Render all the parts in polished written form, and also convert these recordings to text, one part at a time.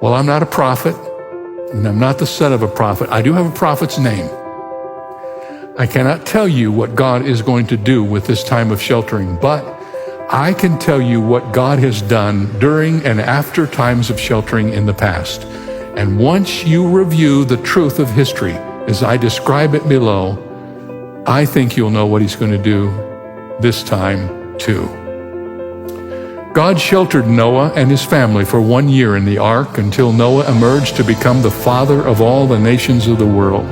Well, I'm not a prophet, and I'm not the son of a prophet. I do have a prophet's name. I cannot tell you what God is going to do with this time of sheltering, but I can tell you what God has done during and after times of sheltering in the past. And once you review the truth of history, as I describe it below, I think you'll know what he's going to do this time too. God sheltered Noah and his family for 1 year in the ark until Noah emerged to become the father of all the nations of the world.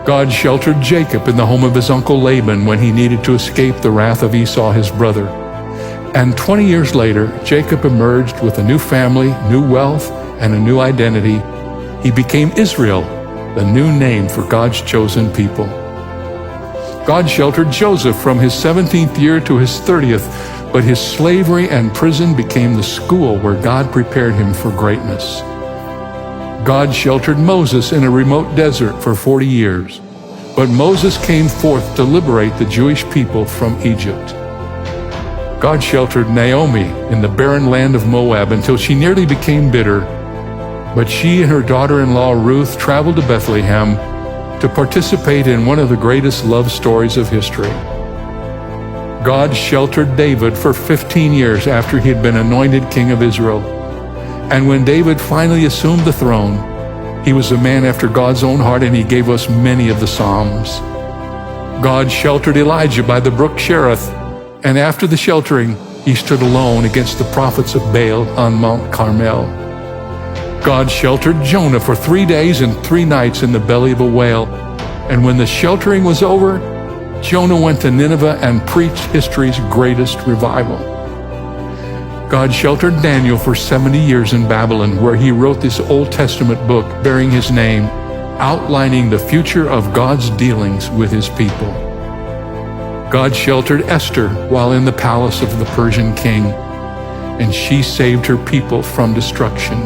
God sheltered Jacob in the home of his uncle Laban when he needed to escape the wrath of Esau, his brother. And 20 years later, Jacob emerged with a new family, new wealth, and a new identity. He became Israel, the new name for God's chosen people. God sheltered Joseph from his 17th year to his 30th, but his slavery and prison became the school where God prepared him for greatness. God sheltered Moses in a remote desert for 40 years, but Moses came forth to liberate the Jewish people from Egypt. God sheltered Naomi in the barren land of Moab until she nearly became bitter, but she and her daughter-in-law Ruth traveled to Bethlehem to participate in one of the greatest love stories of history. God sheltered David for 15 years after he had been anointed king of Israel. And when David finally assumed the throne, he was a man after God's own heart, and he gave us many of the Psalms. God sheltered Elijah by the brook Cherith, and after the sheltering, he stood alone against the prophets of Baal on Mount Carmel. God sheltered Jonah for 3 days and 3 nights in the belly of a whale, and when the sheltering was over, Jonah went to Nineveh and preached history's greatest revival. God sheltered Daniel for 70 years in Babylon, where he wrote this Old Testament book bearing his name, outlining the future of God's dealings with his people. God sheltered Esther while in the palace of the Persian king, and she saved her people from destruction.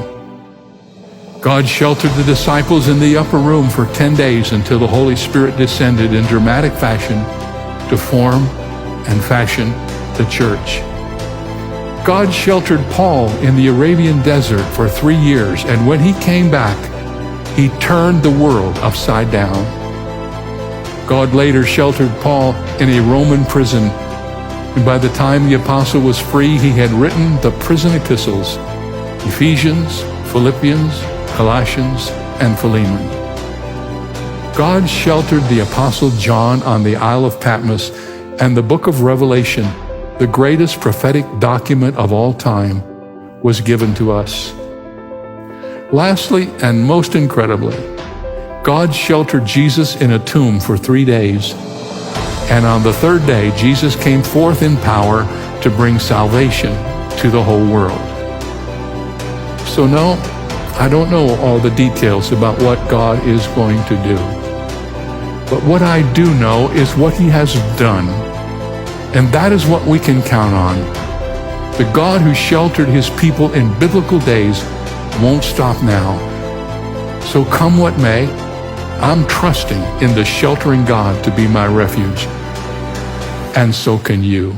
God sheltered the disciples in the upper room for 10 days until the Holy Spirit descended in dramatic fashion to form and fashion the church. God sheltered Paul in the Arabian desert for 3 years, and when he came back, he turned the world upside down. God later sheltered Paul in a Roman prison, and by the time the apostle was free, he had written the prison epistles, Ephesians, Philippians, Colossians, and Philemon. God sheltered the apostle John on the Isle of Patmos, and the book of Revelation, the greatest prophetic document of all time, was given to us. Lastly, and most incredibly, God sheltered Jesus in a tomb for 3 days, and on the 3rd day, Jesus came forth in power to bring salvation to the whole world. So no, I don't know all the details about what God is going to do. But what I do know is what he has done. And that is what we can count on. The God who sheltered his people in biblical days won't stop now. So come what may, I'm trusting in the sheltering God to be my refuge. And so can you.